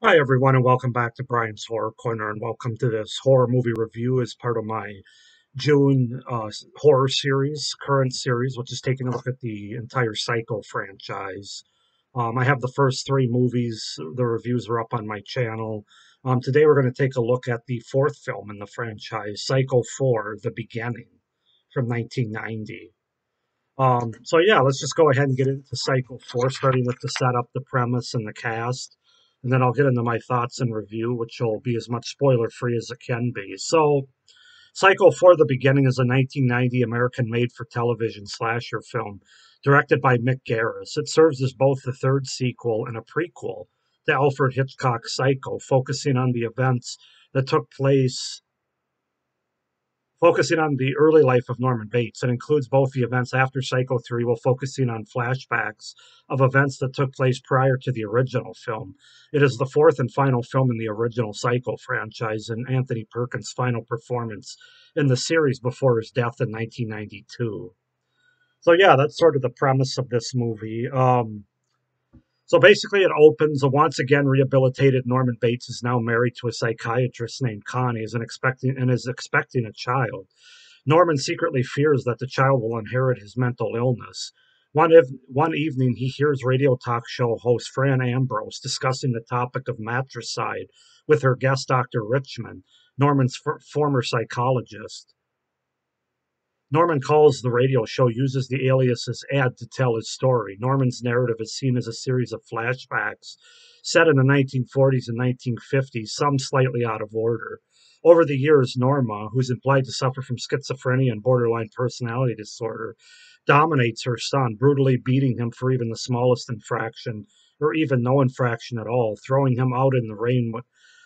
Hi, everyone, and welcome back to Brian's Horror Corner, and welcome to this horror movie review as part of my June horror series, current series, which is taking a look at the entire Psycho franchise. I have the first three movies. The reviews are up on my channel. Today, we're going to take a look at the fourth film in the franchise, Psycho 4, The Beginning, from 1990. So let's just go ahead and get into Cycle 4, starting with the setup, the premise, and the cast. And then I'll get into my thoughts and review, which will be as much spoiler free as it can be. So, Cycle 4 The Beginning is a 1990 American made for television slasher film directed by Mick Garris. It serves as both the third sequel and a prequel to Alfred Hitchcock's Psycho, focusing on the early life of Norman Bates. It includes both the events after Psycho 3 while focusing on flashbacks of events that took place prior to the original film. It is the fourth and final film in the original Psycho franchise and Anthony Perkins' final performance in the series before his death in 1992. So that's sort of the premise of this movie. So basically, it opens a once again rehabilitated Norman Bates is now married to a psychiatrist named Connie and is expecting a child. Norman secretly fears that the child will inherit his mental illness. One evening, he hears radio talk show host Fran Ambrose discussing the topic of matricide with her guest Dr. Richmond, Norman's former psychologist. Norman calls the radio show, uses the aliases Ed to tell his story. Norman's narrative is seen as a series of flashbacks set in the 1940s and 1950s, some slightly out of order. Over the years, Norma, who's implied to suffer from schizophrenia and borderline personality disorder, dominates her son, brutally beating him for even the smallest infraction, or even no infraction at all, throwing him out in the rain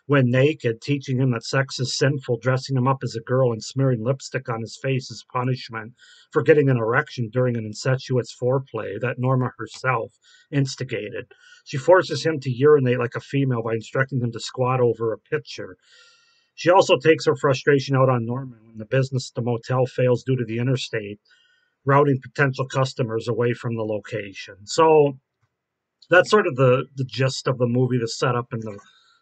when naked, teaching him that sex is sinful, dressing him up as a girl, and smearing lipstick on his face as punishment for getting an erection during an incestuous foreplay that Norma herself instigated. She forces him to urinate like a female by instructing him to squat over a pitcher. She also takes her frustration out on Norman when the business at the motel fails due to the interstate, routing potential customers away from the location. So that's sort of the gist of the movie, the setup and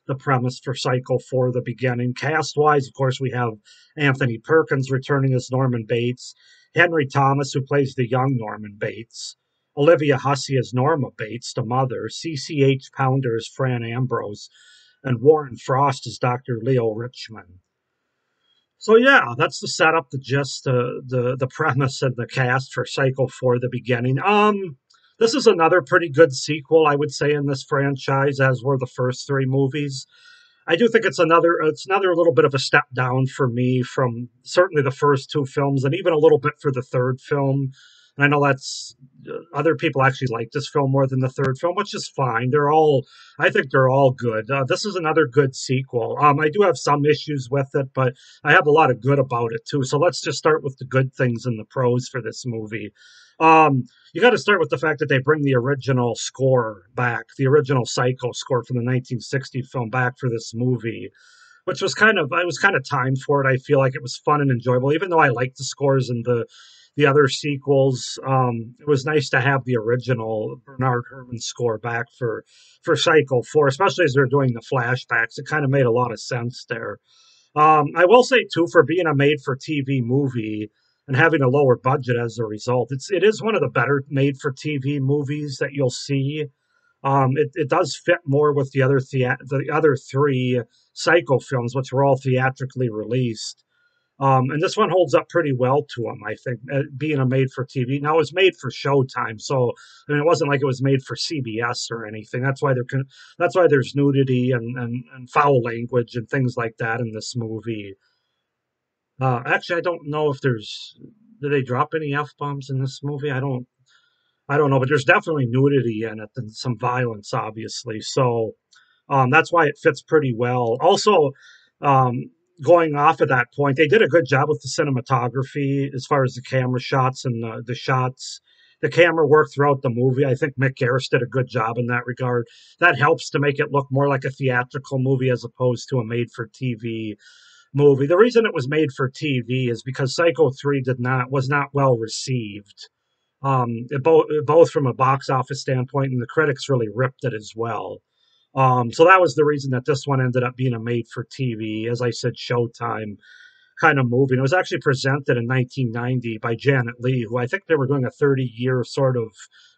the premise for Psycho 4 The Beginning. Cast wise, of course, we have Anthony Perkins returning as Norman Bates, Henry Thomas, who plays the young Norman Bates, Olivia Hussey as Norma Bates, the mother, CCH Pounder as Fran Ambrose, and Warren Frost as Dr. Leo Richmond. So that's the setup, the gist, the premise, and the cast for Psycho 4 The Beginning. This is another pretty good sequel, I would say, in this franchise, as were the first three movies. I do think it's another little bit of a step down for me from certainly the first two films, and even a little bit for the third film. And I know that's other people actually like this film more than the third film, which is fine. I think they're all good. This is another good sequel. I do have some issues with it, but I have a lot of good about it too. So let's just start with the good things and the pros for this movie. You got to start with the fact that they bring the original score back, the original Psycho score from the 1960 film back for this movie, which I was kind of time for it. I feel like it was fun and enjoyable, even though I liked the scores and the other sequels. It was nice to have the original Bernard Herrmann score back for Psycho 4, especially as they're doing the flashbacks. It kind of made a lot of sense there. I will say too, for being a made-for-TV movie and having a lower budget as a result, it is one of the better made-for-TV movies that you'll see. It does fit more with the other three Psycho films, which were all theatrically released. And this one holds up pretty well to them, I think, being a made for TV. Now, it was made for Showtime, so I mean, it wasn't like it was made for CBS or anything. That's why there's nudity and foul language and things like that in this movie. Actually, I don't know if there's do they drop any f bombs in this movie? I don't know, but there's definitely nudity in it and some violence, obviously. So that's why it fits pretty well. Also, um, going off of that point, they did a good job with the cinematography as far as the camera shots and the shots. The camera work throughout the movie. I think Mick Garris did a good job in that regard. That helps to make it look more like a theatrical movie as opposed to a made for TV movie. The reason it was made for TV is because Psycho 3 was not well received. Both from a box office standpoint, and the critics really ripped it as well. So that was the reason that this one ended up being a made for TV, as I said, Showtime kind of movie. And it was actually presented in 1990 by Janet Leigh, who I think they were doing a 30-year sort of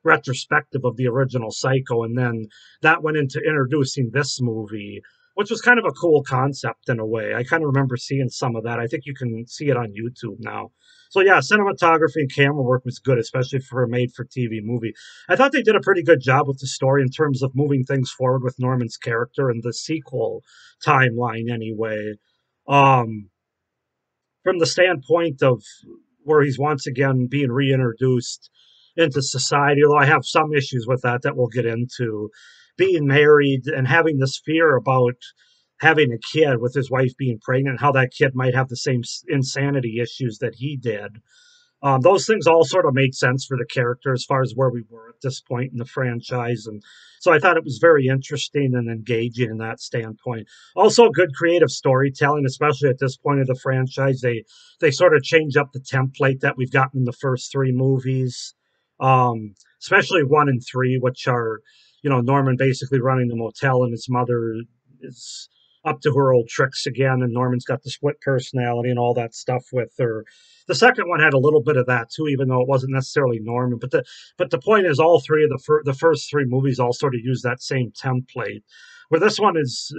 retrospective of the original Psycho. And then that went into introducing this movie, which was kind of a cool concept in a way. I kind of remember seeing some of that. I think you can see it on YouTube now. So yeah, cinematography and camera work was good, especially for a made-for-TV movie. I thought they did a pretty good job with the story in terms of moving things forward with Norman's character and the sequel timeline, anyway. Um, from the standpoint of where he's once again being reintroduced into society, although I have some issues with that we'll get into. Being married and having this fear about having a kid with his wife being pregnant, how that kid might have the same insanity issues that he did. Those things all sort of made sense for the character as far as where we were at this point in the franchise. And so I thought it was very interesting and engaging in that standpoint. Also, good creative storytelling, especially at this point of the franchise. They sort of change up the template that we've gotten in the first three movies, especially one and three, which are, Norman basically running the motel and his mother is up to her old tricks again, and Norman's got the split personality and all that stuff with her. The second one had a little bit of that too, even though it wasn't necessarily Norman. But the point is, all three of the first three movies all sort of use that same template. Where this one is,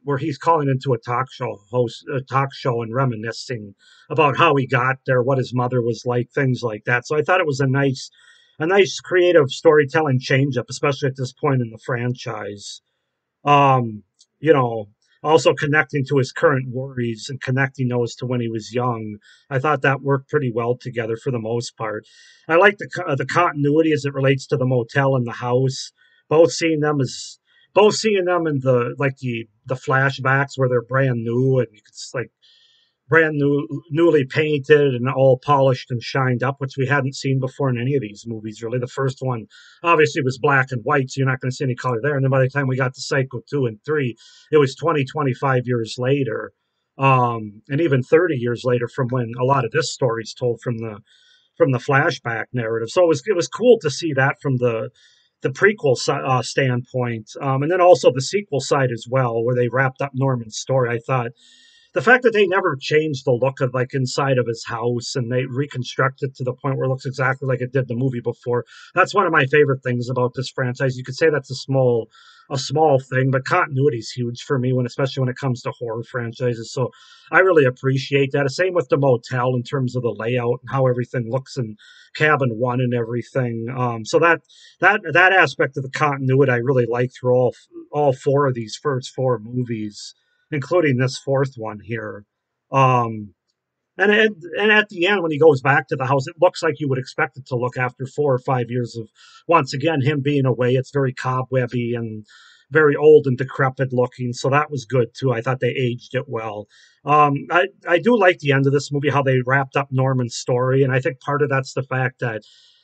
where he's calling into a talk show, and reminiscing about how he got there, what his mother was like, things like that. So I thought it was a nice creative storytelling change up, especially at this point in the franchise. Um, you know, Also connecting to his current worries and connecting those to when he was young. I thought that worked pretty well together for the most part. I like the continuity as it relates to the motel and the house. Both seeing them as both seeing them in the flashbacks where they're brand new, and it's like brand new, newly painted and all polished and shined up, which we hadn't seen before in any of these movies, really. The first one obviously was black and white, so you're not going to see any color there. And then by the time we got to Psycho 2 and 3, it was 20, 25 years later, and even 30 years later from when a lot of this story is told from the flashback narrative. So it was cool to see that from the prequel standpoint, and then also the sequel side as well, where they wrapped up Norman's story. I thought the fact that they never changed the look of like inside of his house and they reconstructed to the point where it looks exactly like it did the movie before. That's one of my favorite things about this franchise. You could say that's a small thing, but continuity is huge for me especially when it comes to horror franchises. So I really appreciate that. Same with the motel in terms of the layout and how everything looks in cabin one and everything. So that aspect of the continuity I really like through all four of these first four movies, including this fourth one here. Um, and at the end, when he goes back to the house, it looks like you would expect it to look after 4 or 5 years of once again him being away. It's very cobwebby and very old and decrepit looking, so that was good too. I thought they aged it well. I do like the end of this movie, how they wrapped up Norman's story, and I think part of that's the fact that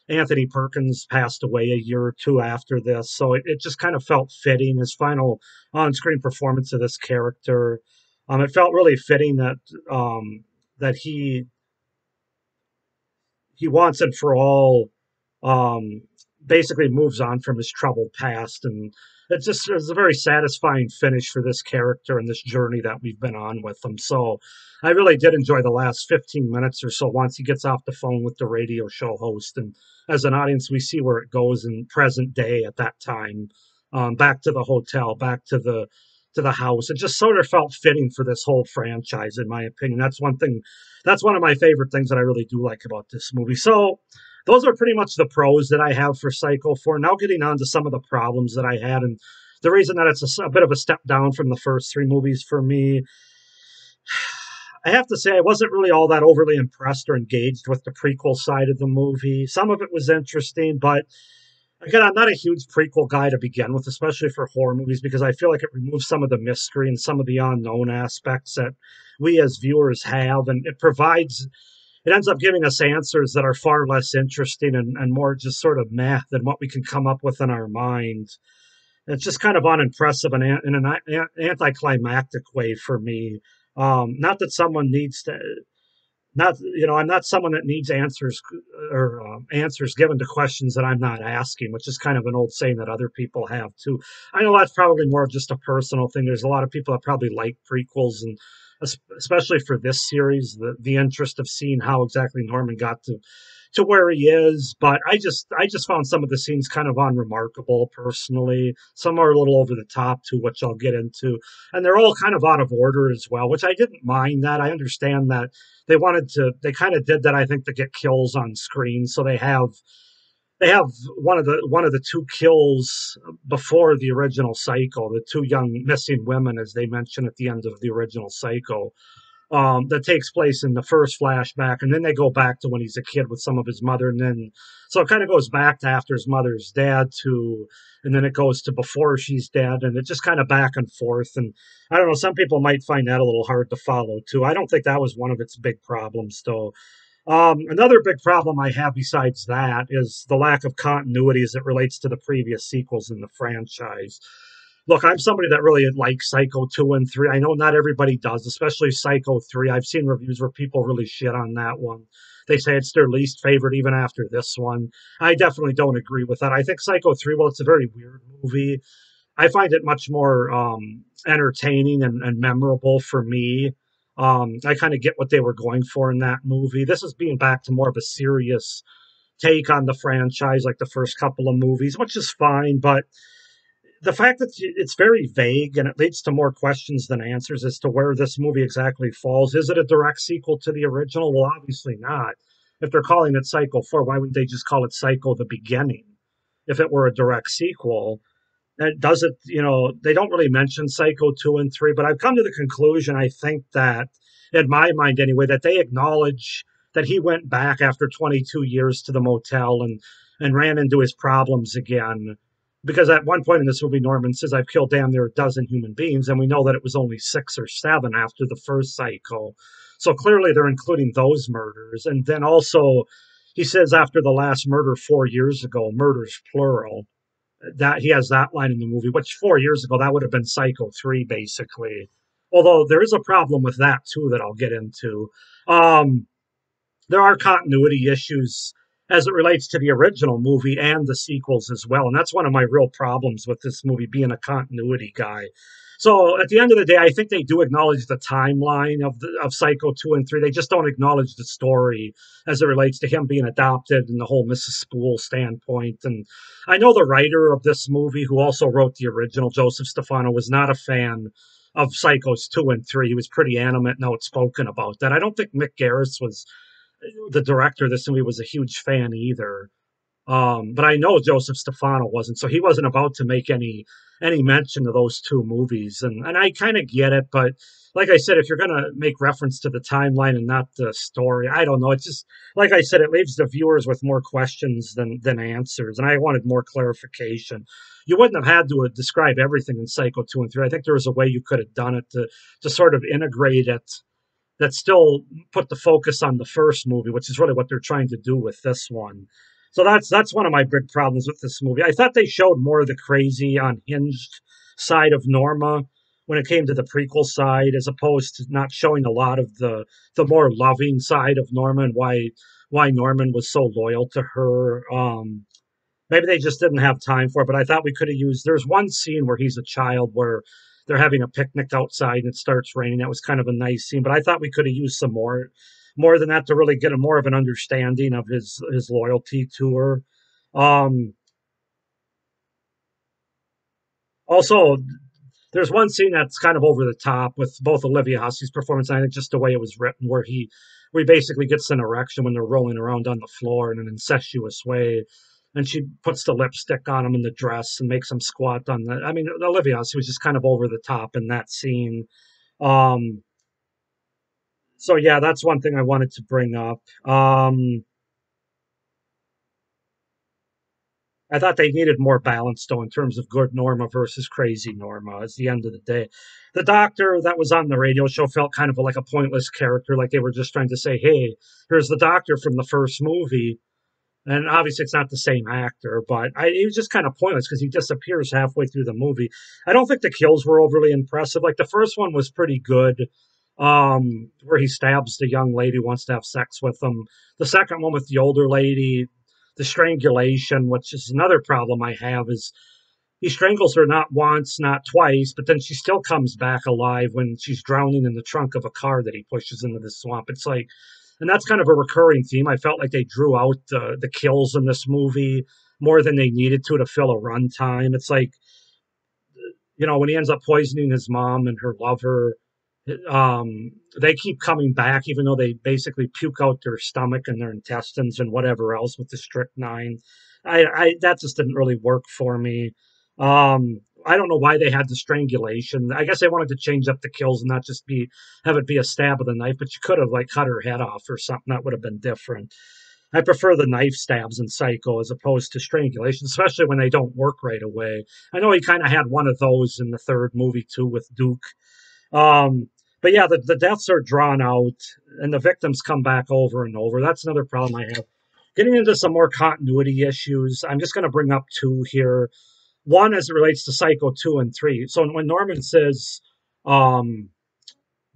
Anthony Perkins passed away a year or two after this, so it just kind of felt fitting. His final on-screen performance of this character, it felt really fitting that he once and for all um, basically moves on from his troubled past, and it's a very satisfying finish for this character and this journey that we've been on with him. So I really did enjoy the last 15 minutes or so once he gets off the phone with the radio show host, and as an audience we see where it goes in present day at that time, back to the hotel, back to the house. It just sort of felt fitting for this whole franchise, in my opinion. That's one of my favorite things that I really do like about this movie. So those are pretty much the pros that I have for Psycho 4. Now getting on to some of the problems that I had, and the reason that it's a bit of a step down from the first three movies for me, I have to say I wasn't really all that overly impressed or engaged with the prequel side of the movie. Some of it was interesting, but again, I'm not a huge prequel guy to begin with, especially for horror movies, because I feel like it removes some of the mystery and some of the unknown aspects that we as viewers have, and it ends up giving us answers that are far less interesting and more just sort of meh than what we can come up with in our mind. It's just kind of unimpressive and in an anticlimactic way for me. Not that someone not, I'm not someone that needs answers or answers given to questions that I'm not asking, which is kind of an old saying that other people have too. I know that's probably more just a personal thing. There's a lot of people that probably like prequels, and especially for this series, the interest of seeing how exactly Norman got to where he is. But I just found some of the scenes kind of unremarkable personally. Some are a little over the top too, which I'll get into, and they're all kind of out of order as well, which I didn't mind that. I understand that they kind of did that, I think, to get kills on screen. So they have one of the two kills before the original Psycho, the two young missing women, as they mention at the end of the original Psycho, that takes place in the first flashback, and then they go back to when he's a kid with some of his mother, and then so it kind of goes back to after his mother's dead to, and then it goes to before she's dead, and it just kind of back and forth. And I don't know, some people might find that a little hard to follow too. I don't think that was one of its big problems, though. Another big problem I have besides that is the lack of continuity as it relates to the previous sequels in the franchise. Look, I'm somebody that really likes Psycho 2 and 3. I know not everybody does, especially Psycho 3. I've seen reviews where people really shit on that one. They say it's their least favorite even after this one. I definitely don't agree with that. I think Psycho 3, well, it's a very weird movie. I find it much more entertaining and memorable for me. I kind of get what they were going for in that movie. This is being back to more of a serious take on the franchise, like the first couple of movies, which is fine. But the fact that it's very vague and it leads to more questions than answers as to where this movie exactly falls. Is it a direct sequel to the original? Well, obviously not. If they're calling it Psycho 4, why wouldn't they just call it Psycho the Beginning if it were a direct sequel? That does it, they don't really mention Psycho 2 and 3, but I've come to the conclusion, I think that, in my mind anyway, that they acknowledge that he went back after 22 years to the motel and ran into his problems again. Because at one point in this movie, Norman says, I've killed damn near a dozen human beings, and we know that it was only 6 or 7 after the first Psycho. So clearly they're including those murders. And then also, he says after the last murder 4 years ago, murders plural, that he has that line in the movie, which 4 years ago that would have been Psycho 3, basically. Although there is a problem with that too that I'll get into. Um, there are continuity issues as it relates to the original movie and the sequels as well, and that's one of my real problems with this movie being a continuity guy. So at the end of the day, I think they do acknowledge the timeline of Psycho 2 and 3. They just don't acknowledge the story as it relates to him being adopted and the whole Mrs. Spool standpoint. And I know the writer of this movie, who also wrote the original, Joseph Stefano, was not a fan of Psychos 2 and 3. He was pretty animate and outspoken about that. I don't think Mick Garris was the director of this movie was a huge fan either. But I know Joseph Stefano wasn't, so he wasn't about to make any mention of those two movies, and I kind of get it. But like I said, if you're gonna make reference to the timeline and not the story, I don't know. It's just like I said, it leaves the viewers with more questions than answers, and I wanted more clarification. You wouldn't have had to describe everything in Psycho 2 and 3. I think there was a way you could have done it to sort of integrate it that still put the focus on the first movie, which is really what they're trying to do with this one. So that's one of my big problems with this movie. I thought they showed more of the crazy, unhinged side of Norma when it came to the prequel side, as opposed to not showing a lot of the more loving side of Norma and why Norman was so loyal to her. Maybe they just didn't have time for it, but I thought we could have used. There's one scene where he's a child where they're having a picnic outside and it starts raining. That was kind of a nice scene, but I thought we could have used some more than that to really get a more of an understanding of his loyalty to her. Um, Also, there's one scene that's kind of over the top with both Olivia Hussey's performance and I think just the way it was written, where he basically gets an erection when they're rolling around on the floor in an incestuous way. And she puts the lipstick on him in the dress and makes him squat on the. I mean, Olivia Hussey was just kind of over the top in that scene. Um, so yeah, that's one thing I wanted to bring up. I thought they needed more balance, though, in terms of good Norma versus crazy Norma. At the end of the day, the doctor that was on the radio show felt kind of like a pointless character, like they were just trying to say, "Hey, here's the doctor from the first movie," and obviously it's not the same actor, but it was just kind of pointless because he disappears halfway through the movie. I don't think the kills were overly impressive. Like the first one was pretty good. where he stabs the young lady who wants to have sex with him. The second one with the older lady, the strangulation, which is another problem I have, is he strangles her not once, not twice, but then she still comes back alive when she's drowning in the trunk of a car that he pushes into the swamp. It's like, and that's kind of a recurring theme. I felt like they drew out the kills in this movie more than they needed to fill a runtime. It's like, when he ends up poisoning his mom and her lover, they keep coming back, even though they basically puke out their stomach and their intestines and whatever else with the strychnine. I that just didn't really work for me. I don't know why they had the strangulation. I guess they wanted to change up the kills and not just have it be a stab with a knife, but you could have like cut her head off or something that would have been different. I prefer the knife stabs in Psycho as opposed to strangulation, especially when they don't work right away. I know he kind of had one of those in the third movie too with Duke. Um, but yeah, the deaths are drawn out and the victims come back over and over. That's another problem I have. Getting into some more continuity issues, I'm just going to bring up two here. One as it relates to Psycho 2 and 3. So when Norman says, um,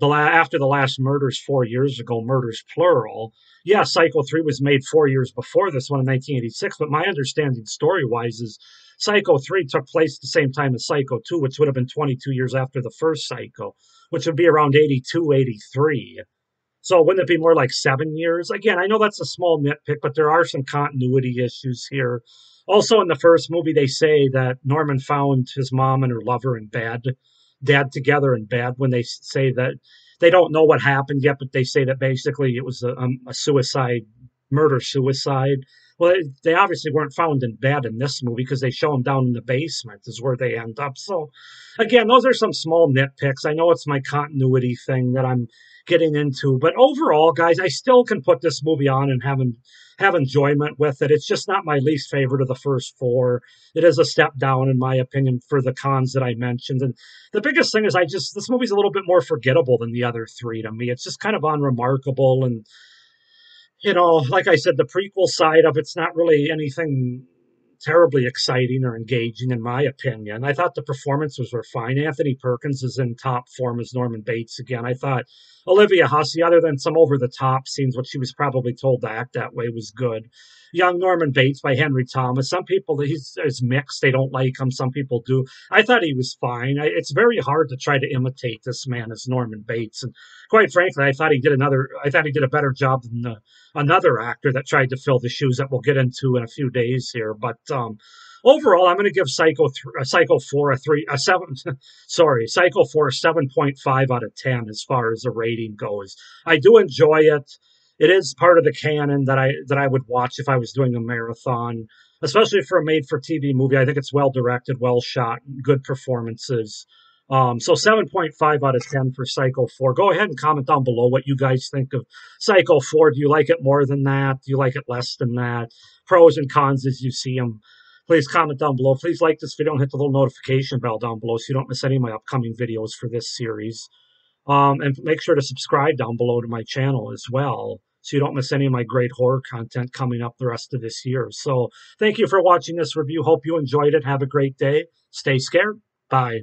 after the last murders 4 years ago, murders plural. Yeah, Psycho 3 was made 4 years before this one in 1986, but my understanding story wise is Psycho 3 took place at the same time as Psycho 2, which would have been 22 years after the first Psycho, which would be around 82, 83. So wouldn't it be more like 7 years? Again, I know that's a small nitpick, but there are some continuity issues here. Also, in the first movie, they say that Norman found his mom and her lover in bed, dead together in bed. When they say that they don't know what happened yet, but they say that basically it was a suicide, murder suicide. Well, they obviously weren't found in bed in this movie because they show them down in the basement is where they end up. So, again, those are some small nitpicks. I know it's my continuity thing that I'm getting into. But overall, guys, I still can put this movie on and have enjoyment with it. It's just not my least favorite of the first four. It is a step down, in my opinion, for the cons that I mentioned. And the biggest thing is this movie's a little bit more forgettable than the other three to me. It's just kind of unremarkable. And, like I said, the prequel side of it's not really anything terribly exciting or engaging, in my opinion. I thought the performances were fine. Anthony Perkins is in top form as Norman Bates again. I thought Olivia Hussey, other than some over the top scenes, what she was probably told to act that way, was good. Young Norman Bates by Henry Thomas. Some people, he's mixed. They don't like him. Some people do. I thought he was fine. It's very hard to try to imitate this man as Norman Bates. And quite frankly, I thought he did a better job than another actor that tried to fill the shoes that we'll get into in a few days here. But overall, I'm going to give Psycho 4 a 7. Sorry, Psycho 4 a 7.5 out of 10 as far as the rating goes. I do enjoy it. It is part of the canon that I would watch if I was doing a marathon, especially for a made-for-TV movie. I think it's well directed, well shot, good performances. So 7.5 out of 10 for Psycho 4. Go ahead and comment down below what you guys think of Psycho 4. Do you like it more than that? Do you like it less than that? Pros and cons as you see them. Please comment down below. Please like this video and hit the little notification bell down below so you don't miss any of my upcoming videos for this series. And make sure to subscribe down below to my channel as well so you don't miss any of my great horror content coming up the rest of this year. So thank you for watching this review. Hope you enjoyed it. Have a great day. Stay scared. Bye.